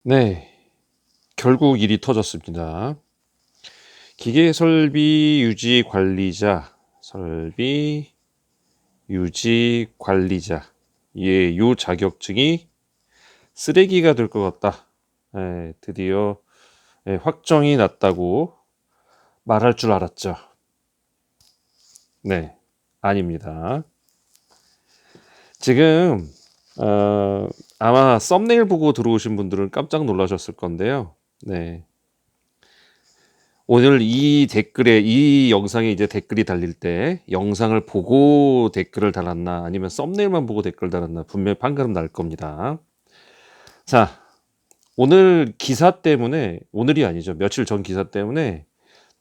네. 결국 일이 터졌습니다. 기계설비 유지 관리자, 설비 유지 관리자. 예, 요 자격증이 쓰레기가 될 것 같다. 예, 드디어 확정이 났다고 말할 줄 알았죠. 네, 아닙니다. 지금 아마 썸네일 보고 들어오신 분들은 깜짝 놀라셨을 건데요. 네. 오늘 이 영상에 이제 댓글이 달릴 때 영상을 보고 댓글을 달았나 아니면 썸네일만 보고 댓글 달았나 분명히 판가름 날 겁니다. 자, 오늘 기사 때문에, 오늘이 아니죠. 며칠 전 기사 때문에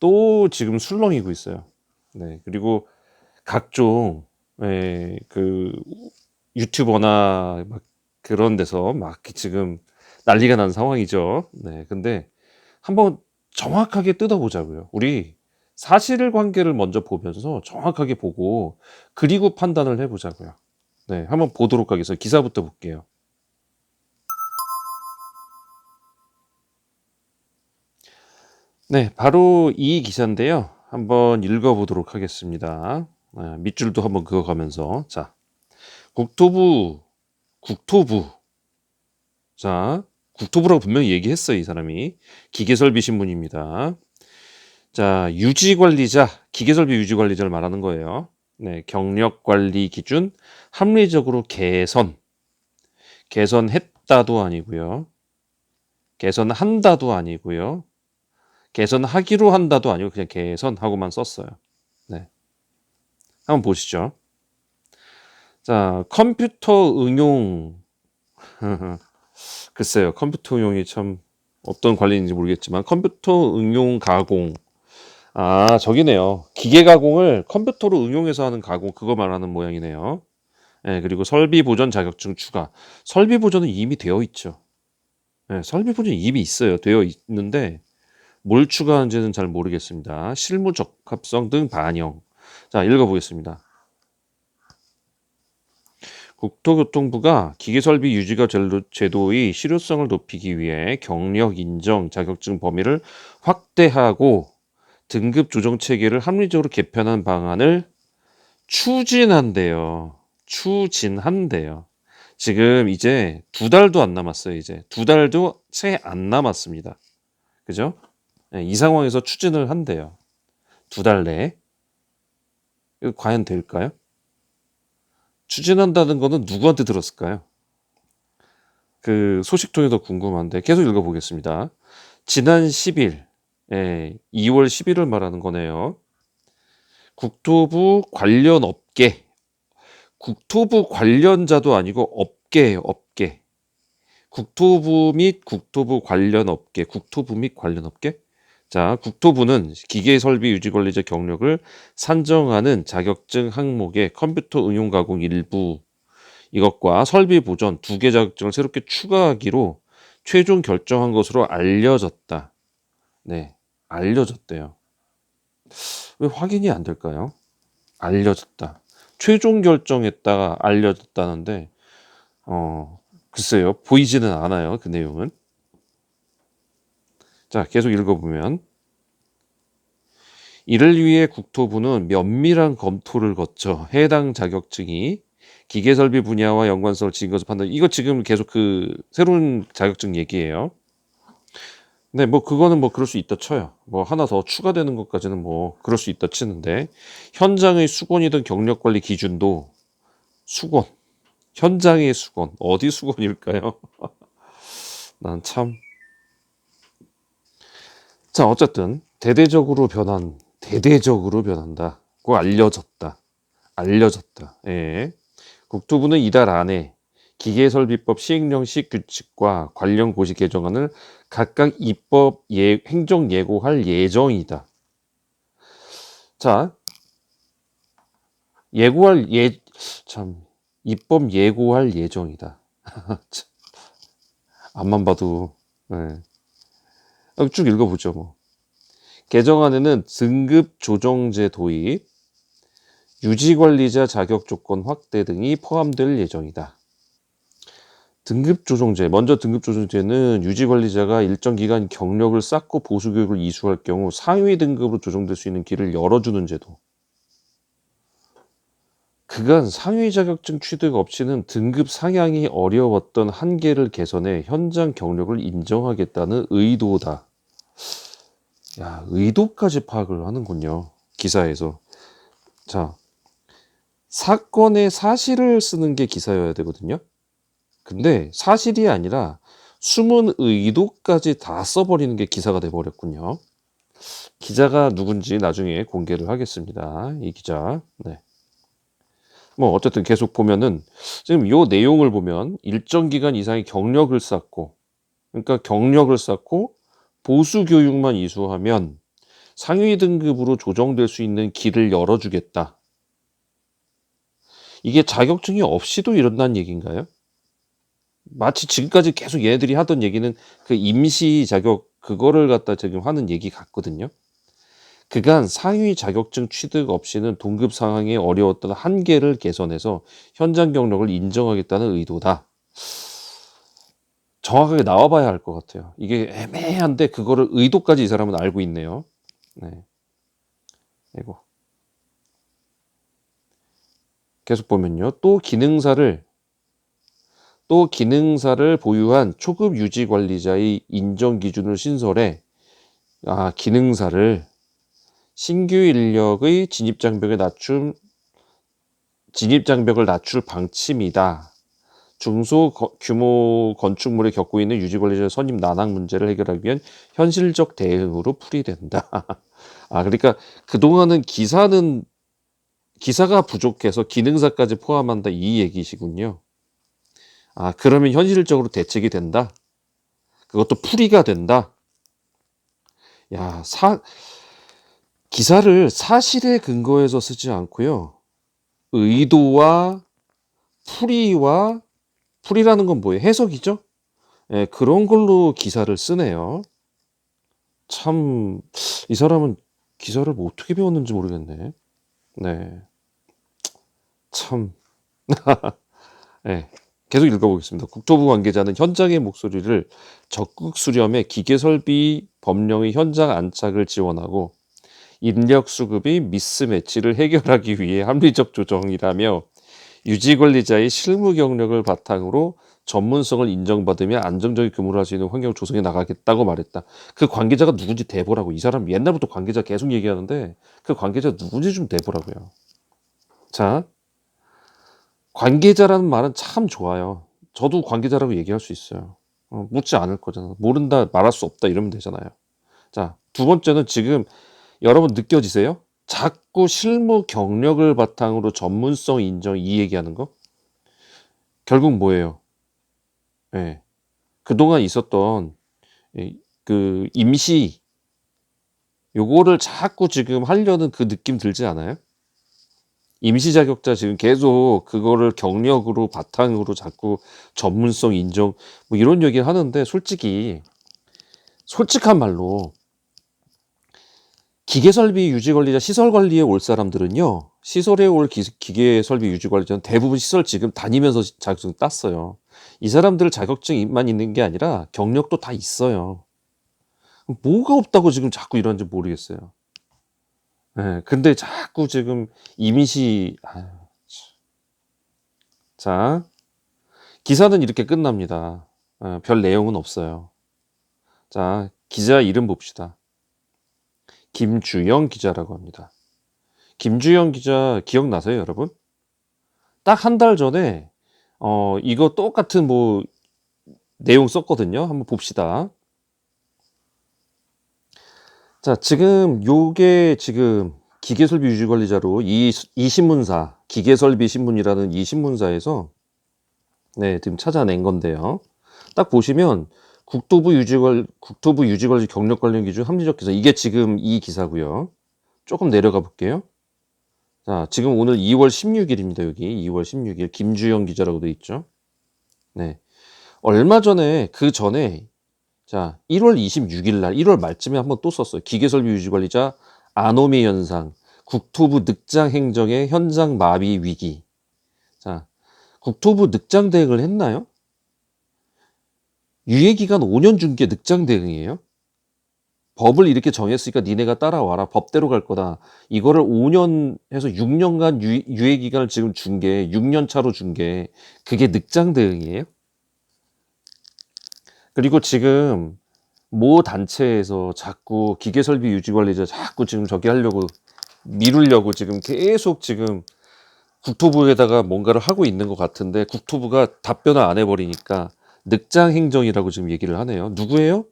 또 지금 술렁이고 있어요. 네. 그리고 각종 그 유튜버나 막 그런 데서 막 지금 난리가 난 상황이죠. 네. 근데 한번 정확하게 뜯어보자고요. 우리 사실관계를 먼저 보면서 정확하게 보고 그리고 판단을 해보자고요. 네, 한번 보도록 하겠습니다. 기사부터 볼게요. 네, 바로 이 기사인데요. 한번 읽어보도록 하겠습니다. 밑줄도 한번 그어가면서 자, 국토부 국토부 자, 국토부라고 분명히 얘기했어요. 이 사람이 기계설비 신문입니다. 자, 유지관리자, 기계설비 유지관리자를 말하는 거예요. 네, 경력관리 기준 합리적으로 개선했다도 아니고요. 개선한다도 아니고요. 개선하기로 한다도 아니고 그냥 개선하고만 썼어요. 네, 한번 보시죠. 자, 컴퓨터 응용 글쎄요. 컴퓨터 응용이 참 어떤 관리인지 모르겠지만 컴퓨터 응용 가공 저기네요. 기계 가공을 컴퓨터로 응용해서 하는 가공 그거 말하는 모양이네요. 예, 그리고 설비 보전 자격증 추가. 설비 보전은 이미 되어 있죠. 예, 설비 보전이 이미 있어요. 되어 있는데 뭘 추가하는지는 잘 모르겠습니다. 실무 적합성 등 반영. 자, 읽어보겠습니다. 국토교통부가 기계설비 유지가 제도의 실효성을 높이기 위해 경력 인정 자격증 범위를 확대하고 등급 조정 체계를 합리적으로 개편한 방안을 추진한대요. 추진한대요. 지금 이제 2달도 안 남았어요. 이제 2달도 채 안 남았습니다. 그죠? 네, 이 상황에서 추진을 한대요. 2달 내에. 이거 과연 될까요? 추진한다는 거는 누구한테 들었을까요? 그 소식 통해서 궁금한데 계속 읽어보겠습니다. 지난 10일, 2월 10일을 말하는 거네요. 국토부 관련 업계, 국토부 관련자도 아니고 업계예요, 업계. 국토부 및 국토부 관련 업계, 국토부 및 관련 업계? 자, 국토부는 기계설비 유지관리자 경력을 산정하는 자격증 항목에 컴퓨터 응용 가공 일부 이것과 설비 보전 2개 자격증을 새롭게 추가하기로 최종 결정한 것으로 알려졌다. 네, 알려졌대요. 왜 확인이 안 될까요? 알려졌다. 최종 결정했다가 알려졌다는데 글쎄요. 보이지는 않아요. 그 내용은. 자, 계속 읽어보면 이를 위해 국토부는 면밀한 검토를 거쳐 해당 자격증이 기계설비 분야와 연관성을 지금까지 판단. 이거 지금 계속 그 새로운 자격증 얘기예요. 네, 뭐 그거는 뭐 그럴 수 있다 쳐요. 뭐 하나 더 추가되는 것까지는 뭐 그럴 수 있다 치는데 현장의 수건이든 경력관리 기준도 수건, 현장의 수건 어디 수건일까요? 난 참. 자, 어쨌든 대대적으로 변한다고 알려졌다. 예. 국토부는 이달 안에 기계설비법 시행령식 규칙과 관련 고시 개정안을 각각 입법 행정 예고할 예정이다. 자, 예고할 참 입법 예고할 예정이다. 앞만 봐도 쭉 읽어보죠. 뭐 개정안에는 등급 조정제 도입, 유지관리자 자격 조건 확대 등이 포함될 예정이다. 등급조정제. 먼저 등급조정제는 유지관리자가 일정 기간 경력을 쌓고 보수교육을 이수할 경우 상위 등급으로 조정될 수 있는 길을 열어주는 제도. 그간 상위 자격증 취득 없이는 등급 상향이 어려웠던 한계를 개선해 현장 경력을 인정하겠다는 의도다. 야, 의도까지 파악을 하는군요. 기사에서. 자, 사건의 사실을 쓰는 게 기사여야 되거든요. 근데 사실이 아니라 숨은 의도까지 다 써버리는 게 기사가 돼버렸군요. 기자가 누군지 나중에 공개를 하겠습니다. 이 기자. 네. 뭐 어쨌든 계속 보면은 지금 요 내용을 보면 일정 기간 이상의 경력을 쌓고, 그러니까 경력을 쌓고 보수 교육만 이수하면 상위 등급으로 조정될 수 있는 길을 열어주겠다. 이게 자격증이 없이도 이런다는 얘기인가요? 마치 지금까지 계속 얘네들이 하던 얘기는 그 임시 자격 그거를 갖다 지금 하는 얘기 같거든요. 그간 상위 자격증 취득 없이는 동급 상황에 어려웠던 한계를 개선해서 현장 경력을 인정하겠다는 의도다. 정확하게 나와봐야 할 것 같아요. 이게 애매한데 그거를 의도까지 이 사람은 알고 있네요. 네. 이거 계속 보면요. 또 기능사를 보유한 초급 유지 관리자의 인정 기준을 신설해 기능사를 신규 인력의 진입 장벽을 낮출 방침이다. 중소 규모 건축물에 겪고 있는 유지 관리자 선임 난항 문제를 해결하기 위한 현실적 대응으로 풀이된다. 그러니까 그동안은 기사가 부족해서 기능사까지 포함한다 이 얘기시군요. 그러면 현실적으로 대책이 된다. 그것도 풀이가 된다. 야, 기사를 사실에 근거해서 쓰지 않고요. 의도와 풀이라는 건 뭐예요? 해석이죠? 예, 그런 걸로 기사를 쓰네요. 참, 이 사람은 기사를 뭐 어떻게 배웠는지 모르겠네. 네. 참. 네. 계속 읽어보겠습니다. 국토부 관계자는 현장의 목소리를 적극 수렴해 기계설비 법령의 현장 안착을 지원하고 인력 수급의 미스매치를 해결하기 위해 합리적 조정이라며 유지관리자의 실무 경력을 바탕으로 전문성을 인정받으며 안정적인 근무를 할 수 있는 환경 조성해 나가겠다고 말했다. 그 관계자가 누군지 대보라고. 이 사람 옛날부터 관계자 계속 얘기하는데 그 관계자 누군지 좀 대보라고요. 자, 관계자라는 말은 참 좋아요. 저도 관계자라고 얘기할 수 있어요. 묻지 않을 거잖아. 모른다, 말할 수 없다 이러면 되잖아요. 자, 두 번째는 지금 여러분 느껴지세요? 자꾸 실무 경력을 바탕으로 전문성 인정 이 얘기하는 거? 결국 뭐예요? 예. 그동안 있었던 그 임시 요거를 자꾸 지금 하려는 그 느낌 들지 않아요? 임시 자격자 지금 계속 그거를 경력으로 바탕으로 자꾸 전문성 인정 뭐 이런 얘기를 하는데 솔직한 말로 기계설비 유지관리자 시설관리에 올 사람들은요. 시설에 올 기계설비 유지관리자는 대부분 시설 지금 다니면서 자격증 땄어요. 이 사람들 자격증만 있는 게 아니라 경력도 다 있어요. 뭐가 없다고 지금 자꾸 이러는지 모르겠어요. 네, 근데 자꾸 지금 자, 기사는 이렇게 끝납니다. 별 내용은 없어요. 자, 기자 이름 봅시다. 김주영 기자라고 합니다. 김주영 기자 기억나세요, 여러분? 딱 한 달 전에 이거 똑같은 뭐 내용 썼거든요. 한번 봅시다. 자, 지금 요게 지금 기계설비 유지관리자로 이 신문사 기계설비 신문이라는 이 신문사에서 지금 찾아낸 건데요. 딱 보시면 국토부 유지관리 경력 관련 기준 합리적 기사 이게 지금 이 기사고요. 조금 내려가 볼게요. 자, 지금 오늘 2월 16일입니다. 여기 2월 16일 김주영 기자라고 돼 있죠. 네. 얼마 전에 그 전에 자, 1월 26일 날 1월 말쯤에 한번 또 썼어요. 기계설비 유지관리자 아노미 현상, 국토부 늑장 행정의 현장 마비 위기. 자, 국토부 늑장 대응을 했나요? 유예기간 5년 준 게 늑장 대응이에요? 법을 이렇게 정했으니까 니네가 따라와라. 법대로 갈 거다. 이거를 5년 해서 6년간 유예기간을 지금 준 게 6년 차로 준 게 그게 늑장 대응이에요? 그리고 지금 모 단체에서 자꾸 기계설비 유지관리자 자꾸 지금 저기 하려고 미루려고 지금 계속 지금 국토부에다가 뭔가를 하고 있는 것 같은데 국토부가 답변을 안 해버리니까 늑장 행정이라고 지금 얘기를 하네요. 누구예요?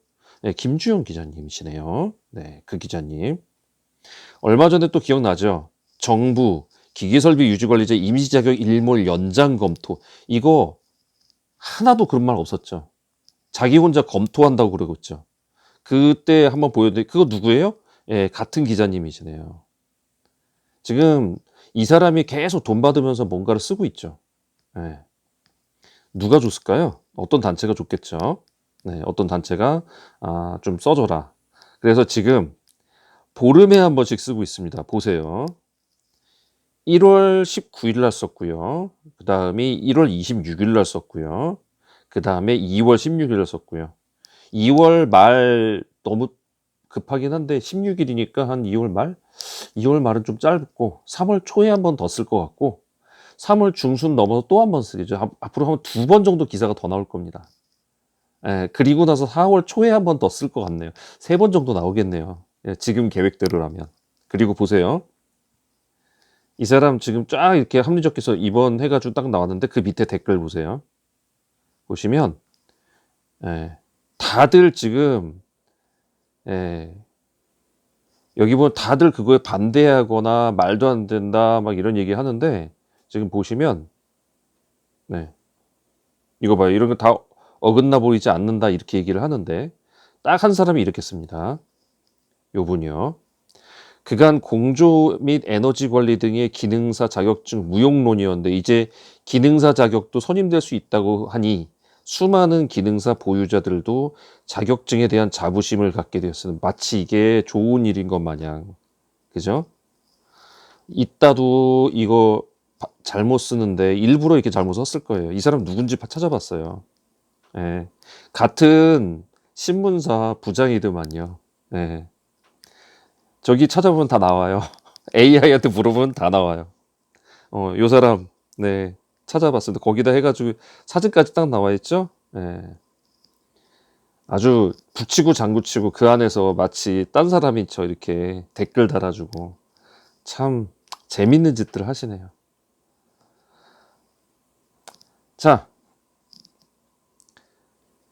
네, 김주영 기자님이시네요. 네, 그 기자님. 얼마 전에 또 기억나죠? 정부 기계설비 유지관리자 임시자격 일몰 연장 검토. 이거 하나도 그런 말 없었죠. 자기 혼자 검토한다고 그러고 있죠. 그때 한번 보여드릴 그거 누구예요? 예, 같은 기자님이시네요. 지금 이 사람이 계속 돈 받으면서 뭔가를 쓰고 있죠. 예. 누가 줬을까요? 어떤 단체가 줬겠죠. 네, 어떤 단체가 좀 써줘라. 그래서 지금 보름에 한 번씩 쓰고 있습니다. 보세요. 1월 19일 날 썼고요. 그 다음에 1월 26일 날 썼고요. 그 다음에 2월 16일 날 썼고요. 2월 말 너무 급하긴 한데 16일이니까 한 2월 말? 2월 말은 좀 짧고 3월 초에 한 번 더 쓸 것 같고 3월 중순 넘어서 또 한 번 쓰겠죠. 앞으로 한 2번 정도 기사가 더 나올 겁니다. 예, 그리고 나서 4월 초에 한 번 더 쓸 것 같네요. 3번 정도 나오겠네요. 예, 지금 계획대로라면. 그리고 보세요. 이 사람 지금 쫙 이렇게 합리적해서 이번 해가지고 딱 나왔는데 그 밑에 댓글 보세요. 보시면 예, 다들 지금 예, 여기 보면 다들 그거에 반대하거나 말도 안 된다 막 이런 얘기 하는데 지금 보시면 네, 이거 봐요. 이런 거 다 어긋나 보이지 않는다 이렇게 얘기를 하는데 딱 한 사람이 이렇게 씁니다. 요분이요. 그간 공조 및 에너지 관리 등의 기능사 자격증 무용론이었는데 이제 기능사 자격도 선임될 수 있다고 하니 수많은 기능사 보유자들도 자격증에 대한 자부심을 갖게 되었습니다. 마치 이게 좋은 일인 것 마냥. 그죠? 이따도 이거 잘못 쓰는데 일부러 이렇게 잘못 썼을 거예요. 이 사람 누군지 찾아봤어요. 예. 같은 신문사 부장이더만요. 예. 저기 찾아보면 다 나와요. AI한테 물어보면 다 나와요. 요 사람, 네, 찾아봤습니다. 거기다 해가지고 사진까지 딱 나와 있죠? 네. 아주 붙이고 장구치고 그 안에서 마치 딴 사람인 척 이렇게 댓글 달아주고 참 재밌는 짓들 하시네요. 자,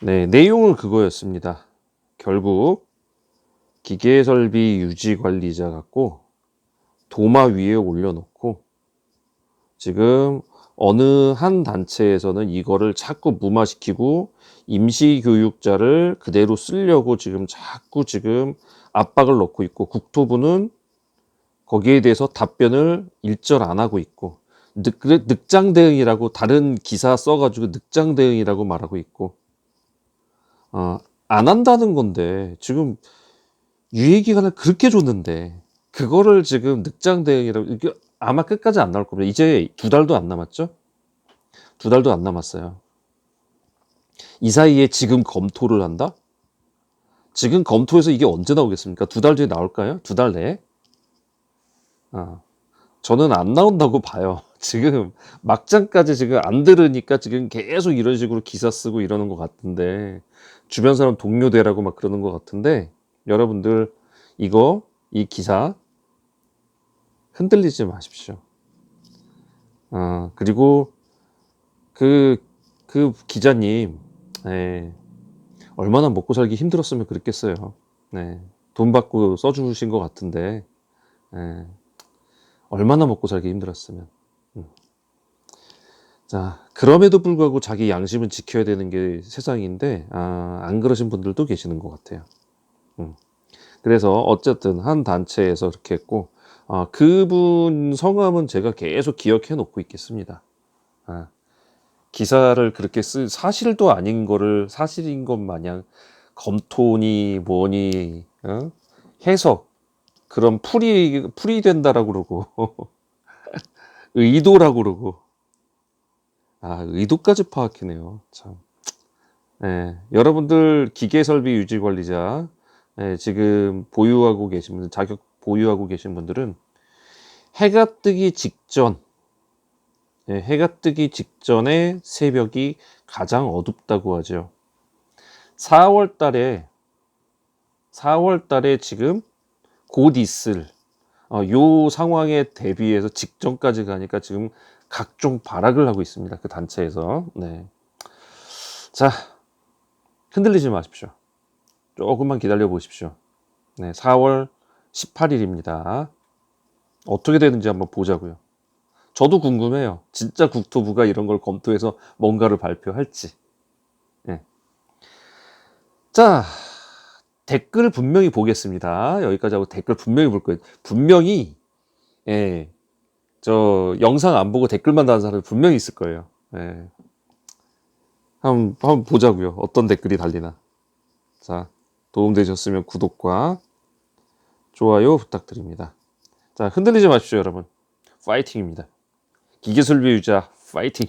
네, 내용은 그거였습니다. 결국 기계설비 유지관리자 갖고 도마 위에 올려놓고 지금 어느 한 단체에서는 이거를 자꾸 무마시키고 임시교육자를 그대로 쓰려고 지금 자꾸 지금 압박을 넣고 있고 국토부는 거기에 대해서 답변을 일절 안 하고 있고 늑장 대응이라고 다른 기사 써가지고 늑장 대응이라고 말하고 있고 안 한다는 건데 지금 유예기간을 그렇게 줬는데 그거를 지금 늑장 대응이라고 이게 아마 끝까지 안 나올 겁니다. 이제 2달도 안 남았죠? 2달도 안 남았어요. 이 사이에 지금 검토를 한다? 지금 검토해서 이게 언제 나오겠습니까? 2달 뒤에 나올까요? 2달 내에? 저는 안 나온다고 봐요. 지금 막장까지 지금 안 들으니까 지금 계속 이런 식으로 기사 쓰고 이러는 것 같은데 주변 사람 동료되라고 막 그러는 것 같은데 여러분들 이 기사 흔들리지 마십시오. 그리고 그 기자님, 네, 얼마나 먹고 살기 힘들었으면 그랬겠어요. 네, 돈 받고 써주신 것 같은데, 네, 얼마나 먹고 살기 힘들었으면. 자, 그럼에도 불구하고 자기 양심은 지켜야 되는 게 세상인데, 안 그러신 분들도 계시는 것 같아요. 그래서 어쨌든 한 단체에서 이렇게 했고, 그분 성함은 제가 계속 기억해 놓고 있겠습니다. 기사를 그렇게 사실도 아닌 거를 사실인 것 마냥 검토니 뭐니 해석 그런 풀이 된다라고 그러고 의도라고 그러고 의도까지 파악해내요. 참 예, 여러분들 기계설비 유지관리자 지금 보유하고 계신 분들, 자격 보유하고 계신 분들은 해가 뜨기 직전, 해가 뜨기 직전에 새벽이 가장 어둡다고 하죠. 4월 달에 지금 곧 있을 요 상황에 대비해서 직전까지 가니까 지금 각종 발악을 하고 있습니다. 그 단체에서. 네. 자, 흔들리지 마십시오. 조금만 기다려 보십시오. 네, 4월 18일입니다. 어떻게 되는지 한번 보자고요. 저도 궁금해요. 진짜 국토부가 이런 걸 검토해서 뭔가를 발표할지. 네. 자, 댓글 분명히 보겠습니다. 여기까지 하고 댓글 분명히 볼 거예요. 분명히 저 영상 안 보고 댓글만 다는 사람이 분명히 있을 거예요. 한번 보자고요. 어떤 댓글이 달리나. 자, 도움되셨으면 구독과 좋아요 부탁드립니다. 자, 흔들리지 마십시오, 여러분. 파이팅입니다. 기계술비 유자 파이팅.